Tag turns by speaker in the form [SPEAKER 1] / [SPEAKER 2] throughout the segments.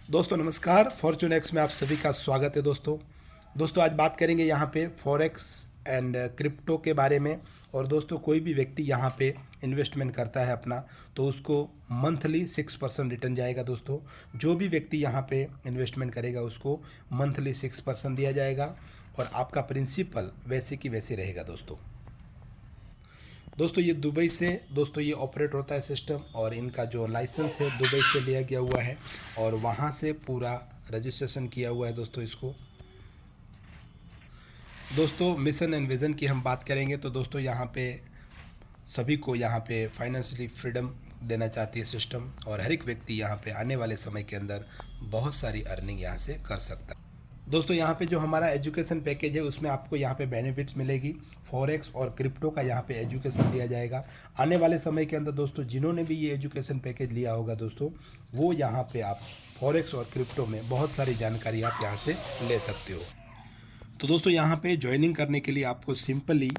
[SPEAKER 1] दोस्तों नमस्कार, Fortune x में आप सभी का स्वागत है। दोस्तों आज बात करेंगे यहाँ पे फॉरेक्स एंड क्रिप्टो के बारे में। और दोस्तों कोई भी व्यक्ति यहाँ पे इन्वेस्टमेंट करता है अपना, तो उसको मंथली 6% रिटर्न जाएगा। दोस्तों जो भी व्यक्ति यहाँ पे इन्वेस्टमेंट करेगा उसको मंथली 6% दिया जाएगा और आपका प्रिंसिपल वैसे की वैसे रहेगा। दोस्तों ये दुबई से दोस्तों ये ऑपरेट होता है सिस्टम, और इनका जो लाइसेंस है दुबई से लिया गया हुआ है और वहाँ से पूरा रजिस्ट्रेशन किया हुआ है। दोस्तों मिशन एंड विज़न की हम बात करेंगे तो दोस्तों यहाँ पे सभी को यहाँ पे फाइनेंशियली फ्रीडम देना चाहती है सिस्टम, और हर एक व्यक्ति यहाँ पे आने वाले समय के अंदर बहुत सारी अर्निंग यहाँ से कर सकता है। दोस्तों यहाँ पे जो हमारा एजुकेशन पैकेज है उसमें आपको यहाँ पे बेनिफिट्स मिलेगी। फॉरेक्स और क्रिप्टो का यहाँ पे एजुकेशन दिया जाएगा आने वाले समय के अंदर। दोस्तों जिन्होंने भी ये एजुकेशन पैकेज लिया होगा दोस्तों, वो यहाँ पे आप फॉरेक्स और क्रिप्टो में बहुत सारी जानकारी आप यहाँ से ले सकते हो। तो दोस्तों यहाँ पे ज्वाइनिंग करने के लिए आपको सिंपली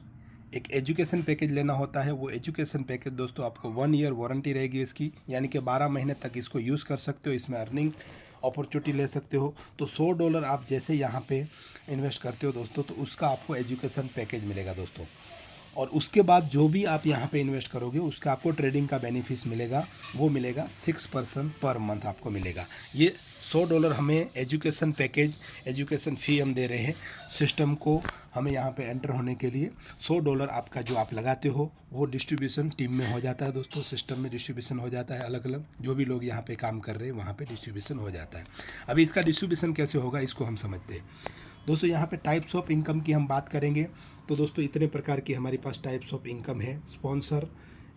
[SPEAKER 1] एक एजुकेशन पैकेज लेना होता है। वो एजुकेशन पैकेज दोस्तों आपको 1 ईयर वारंटी रहेगी इसकी, यानी कि 12 महीने तक इसको यूज़ कर सकते हो, इसमें अर्निंग अपॉर्चुनिटी ले सकते हो। तो $100 आप जैसे यहाँ पे इन्वेस्ट करते हो दोस्तों, तो उसका आपको एजुकेशन पैकेज मिलेगा दोस्तों। और उसके बाद जो भी आप यहाँ पे इन्वेस्ट करोगे उसका आपको ट्रेडिंग का बेनिफिट्स मिलेगा, वो मिलेगा 6% पर मंथ आपको मिलेगा। ये $100 हमें एजुकेशन पैकेज, एजुकेशन फ़ी हम दे रहे हैं सिस्टम को। हमें यहाँ पे एंटर होने के लिए $100 आपका जो आप लगाते हो वो डिस्ट्रीब्यूशन टीम में हो जाता है दोस्तों। सिस्टम में डिस्ट्रीब्यूशन हो जाता है, अलग अलग जो भी लोग यहाँ पे काम कर रहे हैं वहाँ पे डिस्ट्रीब्यूशन हो जाता है। अभी इसका डिस्ट्रीब्यूशन कैसे होगा इसको हम समझते हैं। दोस्तों यहाँ पे टाइप्स ऑफ इनकम की हम बात करेंगे तो दोस्तों इतने प्रकार की हमारे पास टाइप्स ऑफ इनकम है। स्पॉन्सर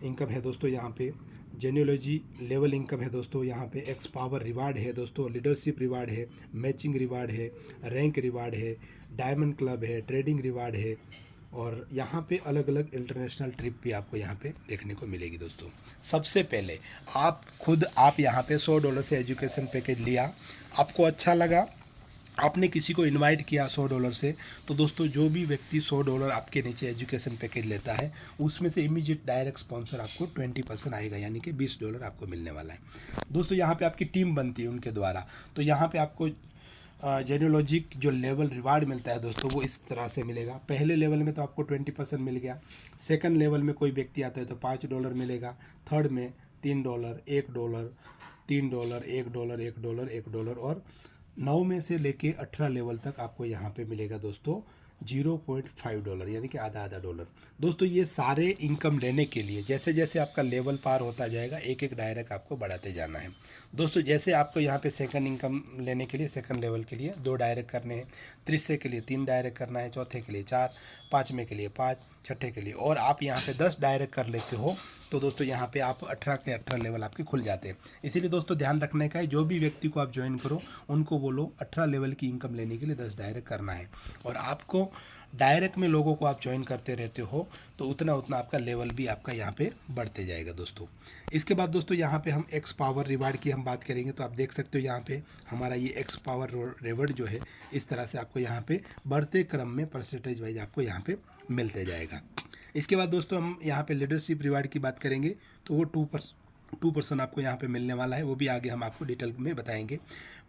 [SPEAKER 1] इनकम है दोस्तों, यहाँ पे जेन्योलॉजी लेवल इनकम है दोस्तों, यहाँ पे एक्स पावर रिवार्ड है दोस्तों, लीडरशिप रिवार्ड है, मैचिंग रिवार्ड है, रैंक रिवार्ड है, डायमंड क्लब है, ट्रेडिंग रिवार्ड है, और यहाँ पे अलग अलग इंटरनेशनल ट्रिप भी आपको यहाँ पे देखने को मिलेगी। दोस्तों सबसे पहले आप यहाँ पे $100 से एजुकेशन पैकेज लिया, आपको अच्छा लगा, आपने किसी को इनवाइट किया $100 से, तो दोस्तों जो भी व्यक्ति $100 आपके नीचे एजुकेशन पैकेज लेता है उसमें से इमीडिएट डायरेक्ट स्पॉन्सर आपको 20% आएगा, यानी कि $20 आपको मिलने वाला है। दोस्तों यहाँ पे आपकी टीम बनती है उनके द्वारा, तो यहाँ पे आपको जेन्योलॉजिक जो लेवल रिवार्ड मिलता है दोस्तों वो इस तरह से मिलेगा। पहले लेवल में तो आपको 20% मिल गया, सेकंड लेवल में कोई व्यक्ति आता है तो $5 मिलेगा, थर्ड में $3, $1, $3, $1, $1, $1, और 9 में से लेके 18 लेवल तक आपको यहाँ पे मिलेगा दोस्तों $0.5, यानी कि आधा आधा डॉलर। दोस्तों ये सारे इनकम लेने के लिए जैसे जैसे आपका लेवल पार होता जाएगा एक एक डायरेक्ट आपको बढ़ाते जाना है। दोस्तों जैसे आपको यहाँ पे सेकंड इनकम लेने के लिए सेकंड लेवल के लिए 2 डायरेक्ट करने हैं, तीसरे के लिए 3 डायरेक्ट करना है, चौथे के लिए 4, पाँचवें के लिए 5, छठे के लिए, और आप यहाँ पे 10 डायरेक्ट कर लेते हो तो दोस्तों यहाँ पे आप 18 के 18 लेवल आपके खुल जाते हैं। इसीलिए दोस्तों ध्यान रखने का है, जो भी व्यक्ति को आप ज्वाइन करो उनको बोलो 18 लेवल की इनकम लेने के लिए 10 डायरेक्ट करना है, और आपको डायरेक्ट में लोगों को आप ज्वाइन करते रहते हो तो उतना उतना आपका लेवल भी आपका यहाँ पे बढ़ते जाएगा दोस्तों। इसके बाद दोस्तों यहाँ पे हम एक्स पावर रिवार्ड की हम बात करेंगे, तो आप देख सकते हो यहाँ पे हमारा ये एक्स पावर रिवार्ड जो है इस तरह से आपको यहाँ पे बढ़ते क्रम में परसेंटेज वाइज आपको यहाँ पे मिलते जाएगा। इसके बाद दोस्तों हम यहाँ पे लीडरशिप रिवार्ड की बात करेंगे तो वो 2% आपको यहाँ पे मिलने वाला है, वो भी आगे हम आपको डिटेल में बताएंगे।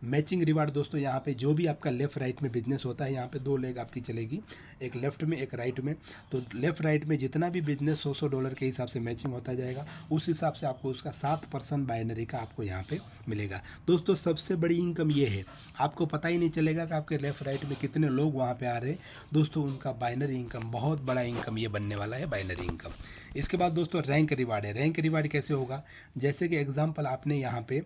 [SPEAKER 1] मैचिंग रिवार्ड दोस्तों यहाँ पे जो भी आपका लेफ़्ट राइट में बिजनेस होता है, यहाँ पे 2 लेग आपकी चलेगी, एक लेफ़्ट में एक राइट में, तो लेफ़्ट राइट में जितना भी बिजनेस $100 के हिसाब से मैचिंग होता जाएगा उस हिसाब से आपको उसका 7% बाइनरी का आपको यहाँ पे मिलेगा। दोस्तों सबसे बड़ी इनकम ये है, आपको पता ही नहीं चलेगा कि आपके लेफ़्ट राइट में कितने लोग वहाँ पर आ रहे हैं दोस्तों, उनका बाइनरी इनकम बहुत बड़ा इनकम ये बनने वाला है, बाइनरी इनकम। इसके बाद दोस्तों रैंक रिवार्ड है। रैंक रिवार्ड कैसे होगा, जैसे कि एग्जांपल आपने यहाँ पे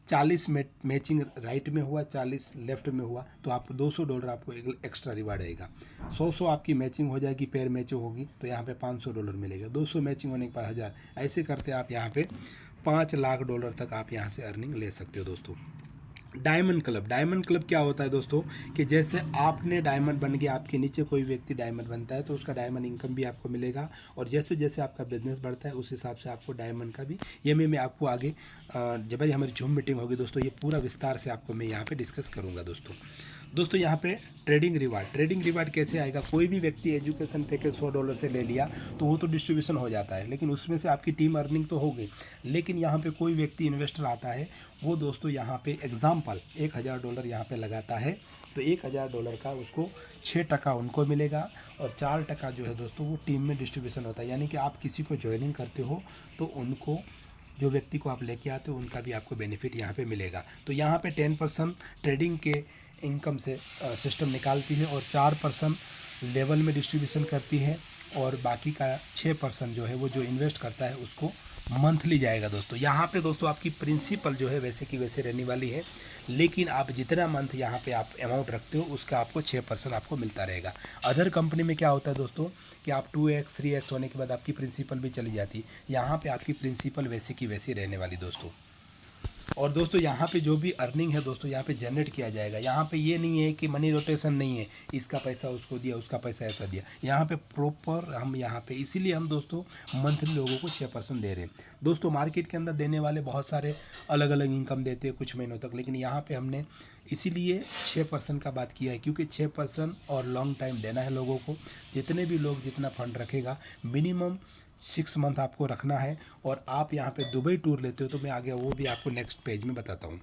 [SPEAKER 1] 40 मैचिंग राइट में हुआ, 40 लेफ्ट में हुआ, तो आपको $200 आपको एक्स्ट्रा रिवार्ड आएगा। 100 आपकी मैचिंग हो जाएगी, पेयर मैचिंग होगी तो यहाँ पे $500 मिलेगा, 200 मैचिंग होने के बाद 1000, ऐसे करते आप यहाँ पे $5 लाख तक आप यहाँ से अर्निंग ले सकते हो दोस्तों। डायमंड क्लब क्या होता है दोस्तों, कि जैसे आपने डायमंड बन गया, आपके नीचे कोई व्यक्ति डायमंड बनता है तो उसका डायमंड इनकम भी आपको मिलेगा, और जैसे जैसे आपका बिजनेस बढ़ता है उस हिसाब से आपको डायमंड का भी, ये मैं आपको आगे जब हमारी जूम मीटिंग होगी दोस्तों ये पूरा विस्तार से आपको मैं यहाँ पे डिस्कस करूँगा दोस्तों। दोस्तों यहाँ पे ट्रेडिंग रिवार्ड कैसे आएगा? कोई भी व्यक्ति एजुकेशन पैकेज $100 से ले लिया तो वो तो डिस्ट्रीब्यूशन हो जाता है, लेकिन उसमें से आपकी टीम अर्निंग तो हो गई। लेकिन यहाँ पे कोई व्यक्ति इन्वेस्टर आता है, वो दोस्तों यहाँ पे एग्जाम्पल $1000 यहाँ पे लगाता है, तो $1000 का उसको 6% उनको मिलेगा और 4% जो है दोस्तों वो टीम में डिस्ट्रीब्यूशन होता है। यानी कि आप किसी को ज्वाइनिंग करते हो तो उनको, जो व्यक्ति को आप लेके आते हो उनका भी आपको बेनिफिट यहाँ पे मिलेगा। तो यहाँ पे 10% ट्रेडिंग के इनकम से सिस्टम निकालती है और 4% लेवल में डिस्ट्रीब्यूशन करती है और बाकी का 6% जो है वो जो इन्वेस्ट करता है उसको मंथली जाएगा दोस्तों। यहाँ पे दोस्तों आपकी प्रिंसिपल जो है वैसे की वैसे रहने वाली है, लेकिन आप जितना मंथ यहाँ पे आप अमाउंट रखते हो उसका आपको 6% आपको मिलता रहेगा। अदर कंपनी में क्या होता है दोस्तों कि आप 2x 3x होने के बाद आपकी प्रिंसिपल भी चली जाती है, यहाँ पे आपकी प्रिंसिपल वैसे की वैसी रहने वाली दोस्तों। और दोस्तों यहाँ पे जो भी अर्निंग है दोस्तों यहाँ पे जनरेट किया जाएगा। यहाँ पे ये नहीं है कि मनी रोटेशन नहीं है, इसका पैसा उसको दिया, उसका पैसा ऐसा दिया। यहाँ पे प्रॉपर हम यहाँ पे इसीलिए हम दोस्तों मंथली लोगों को 6% दे रहे हैं दोस्तों। मार्केट के अंदर देने वाले बहुत सारे अलग अलग इनकम देते हैं कुछ महीनों तक, लेकिन यहाँ पे हमने इसीलिए 6% का बात किया है, क्योंकि 6% और लॉन्ग टाइम देना है लोगों को। जितने भी लोग जितना फंड रखेगा मिनिमम 6 मंथ आपको रखना है। और आप यहाँ पे दुबई टूर लेते हो तो मैं आगे वो भी आपको नेक्स्ट पेज में बताता हूँ।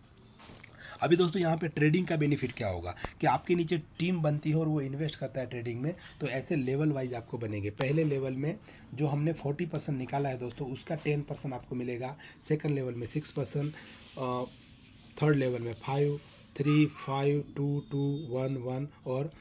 [SPEAKER 1] अभी दोस्तों यहाँ पे ट्रेडिंग का बेनिफिट क्या होगा कि आपके नीचे टीम बनती है और वो इन्वेस्ट करता है ट्रेडिंग में, तो ऐसे लेवल वाइज आपको बनेंगे। पहले लेवल में जो हमने 40% निकाला है दोस्तों उसका 10% आपको मिलेगा, सेकंड लेवल में 6%, थर्ड लेवल में 5, 3, 5, 2, 2, 1, 1 और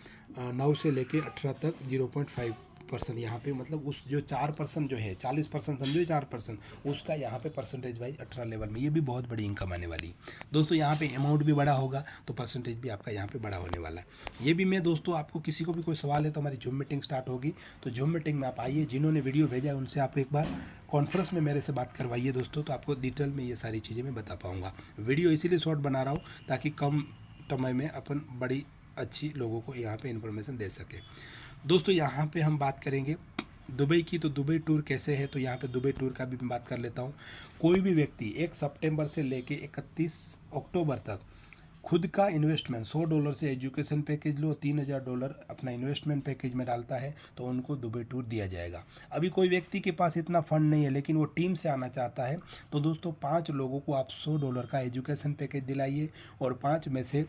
[SPEAKER 1] 9 से लेके 18 तक 0.5% यहाँ पे, मतलब उस जो 4% जो है 40% समझो 4% उसका यहाँ पे परसेंटेज वाइज 18 लेवल में, ये भी बहुत बड़ी इनकम आने वाली दोस्तों। यहाँ पे अमाउंट भी बड़ा होगा तो परसेंटेज भी आपका यहाँ पे बड़ा होने वाला है। ये भी मैं दोस्तों आपको किसी को भी कोई सवाल है तो हमारी जूम मीटिंग स्टार्ट होगी, तो जूम मीटिंग में आप आइए, जिन्होंने वीडियो भेजा है उनसे आप एक बार कॉन्फ्रेंस में मेरे से बात करवाइए दोस्तों, तो आपको डिटेल में ये सारी चीज़ें मैं बता पाऊँगा। वीडियो इसीलिए शॉर्ट बना रहा हूँ ताकि कम समय में अपन बड़ी अच्छी लोगों को यहाँ पे इन्फॉर्मेशन दे सके दोस्तों। यहाँ पे हम बात करेंगे दुबई की, तो दुबई टूर कैसे है, तो यहाँ पे दुबई टूर का भी मैं बात कर लेता हूँ। कोई भी व्यक्ति 1 सितंबर से लेके 31 अक्टूबर तक खुद का इन्वेस्टमेंट $100 से एजुकेशन पैकेज लो, $3000 अपना इन्वेस्टमेंट पैकेज में डालता है तो उनको दुबई टूर दिया जाएगा। अभी कोई व्यक्ति के पास इतना फंड नहीं है लेकिन वो टीम से आना चाहता है, तो दोस्तों 5 लोगों को आप $100 का एजुकेशन पैकेज दिलाइए और 5 में से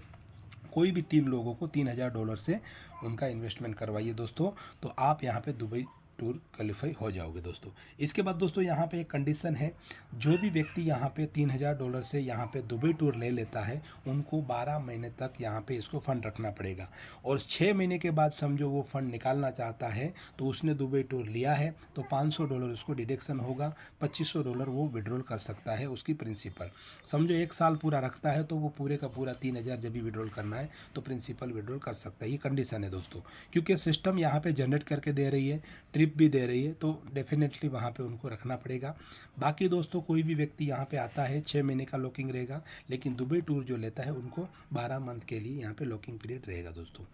[SPEAKER 1] कोई भी 3 लोगों को $3000 से उनका इन्वेस्टमेंट करवाइए दोस्तों, तो आप यहाँ पे दुबई टूर क्वालिफाई हो जाओगे दोस्तों। इसके बाद दोस्तों यहाँ पे एक कंडीशन है, जो भी व्यक्ति यहाँ पे $3000 से यहाँ पे दुबई टूर ले लेता है उनको 12 महीने तक यहाँ पे इसको फ़ंड रखना पड़ेगा और 6 महीने के बाद समझो वो फ़ंड निकालना चाहता है तो उसने दुबई टूर लिया है तो $500 उसको डिडक्शन होगा, $2500 वो विड्रॉल कर सकता है उसकी प्रिंसिपल। समझो 1 साल पूरा रखता है तो वो पूरे का पूरा 3000 जब भी विड्रॉल करना है तो प्रिंसिपल विड्रॉल कर सकता है। ये कंडीशन है दोस्तों, क्योंकि सिस्टम यहाँ पे जनरेट करके दे रही है, भी दे रही है, तो डेफिनेटली वहाँ पे उनको रखना पड़ेगा। बाकी दोस्तों कोई भी व्यक्ति यहाँ पे आता है 6 महीने का लॉकिंग रहेगा, लेकिन दुबई टूर जो लेता है उनको 12 मंथ के लिए यहाँ पे लॉकिंग पीरियड रहेगा दोस्तों।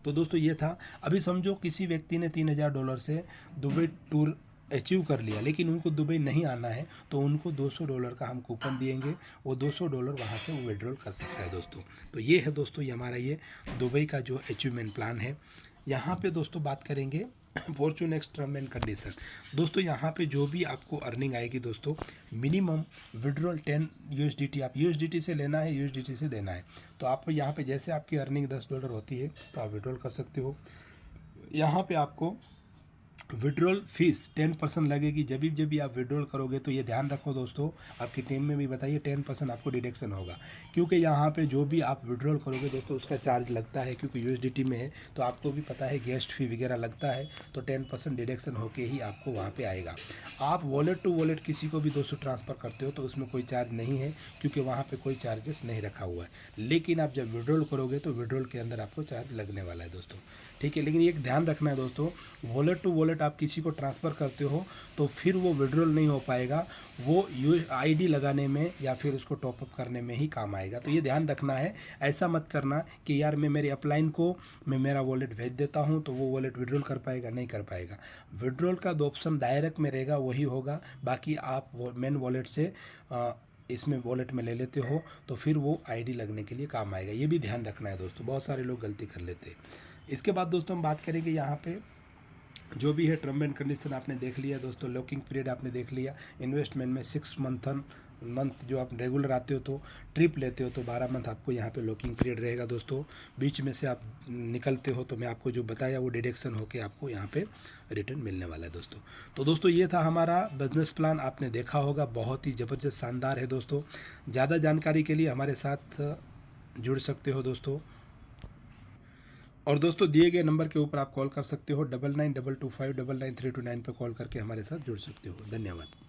[SPEAKER 1] तो दोस्तों ये था। अभी समझो किसी व्यक्ति ने $3000 से दुबई टूर अचीव कर लिया लेकिन उनको दुबई नहीं आना है तो उनको $200 का हम कूपन देंगे, वो $200 वहाँ से वो विड्रॉल कर सकता है दोस्तों। तो ये है दोस्तों ये हमारा ये दुबई का जो अचीवमेंट प्लान है। यहाँ पे दोस्तों बात करेंगे Fortune next term and condition. दोस्तों यहाँ पे जो भी आपको अर्निंग आएगी दोस्तों, मिनिमम विड्रॉल 10 USDT, आप USDT से लेना है, USDT से देना है। तो आप यहाँ पे जैसे आपकी अर्निंग $10 होती है तो आप विड्रॉल कर सकते हो। यहाँ पे आपको विड्रॉल फीस 10% लगेगी जब भी आप विड्रॉल करोगे, तो ये ध्यान रखो दोस्तों, आपकी टीम में भी बताइए 10% आपको डिडक्शन होगा, क्योंकि यहाँ पे जो भी आप विड्रॉल करोगे दोस्तों उसका चार्ज लगता है, क्योंकि USDT में है तो आपको भी पता है गेस्ट फी वगैरह लगता है, तो 10% डिडक्शन होके ही आपको वहाँ पे आएगा। आप वॉलेट टू वॉलेट किसी को भी दोस्तों ट्रांसफ़र करते हो तो उसमें कोई चार्ज नहीं है, क्योंकि वहाँ पर कोई चार्जेस नहीं रखा हुआ है। लेकिन आप जब विड्रॉल करोगे तो विड्रॉल के अंदर आपको चार्ज लगने वाला है दोस्तों, ठीक है। लेकिन एक ध्यान रखना है दोस्तों, वॉलेट टू वॉलेट आप किसी को ट्रांसफ़र करते हो तो फिर वो विड्रॉल नहीं हो पाएगा, वो ID लगाने में या फिर उसको टॉपअप करने में ही काम आएगा। तो ये ध्यान रखना है, ऐसा मत करना कि यार मैं मेरे अपलाइन को मैं मेरा वॉलेट भेज देता हूँ तो वो वॉलेट विड्रॉल कर पाएगा, नहीं कर पाएगा। विड्रॉल का 2 ऑप्शन डायरेक्ट में रहेगा वही होगा, बाकी आप मेन वॉलेट से इसमें वॉलेट में ले लेते हो तो फिर वो आईडी लगने के लिए काम आएगा। ये भी ध्यान रखना है दोस्तों, बहुत सारे लोग गलती कर लेते हैं। इसके बाद दोस्तों हम बात करेंगे यहाँ पे जो भी है टर्म एंड कंडीशन आपने देख लिया दोस्तों, लॉकिंग पीरियड आपने देख लिया। इन्वेस्टमेंट में 6 मंथ जो आप रेगुलर आते हो तो ट्रिप लेते हो तो 12 मंथ आपको यहाँ पे लॉकिंग पीरियड रहेगा दोस्तों। बीच में से आप निकलते हो तो मैं आपको जो बताया वो डिडक्शन होके आपको यहाँ पे रिटर्न मिलने वाला है दोस्तों। तो दोस्तों ये था हमारा बिजनेस प्लान, आपने देखा होगा बहुत ही ज़बरदस्त शानदार है दोस्तों। ज़्यादा जानकारी के लिए हमारे साथ जुड़ सकते हो दोस्तों। और दोस्तों दिए गए नंबर के ऊपर आप कॉल कर सकते हो 9922599329 पर कॉल करके हमारे साथ जुड़ सकते हो। धन्यवाद।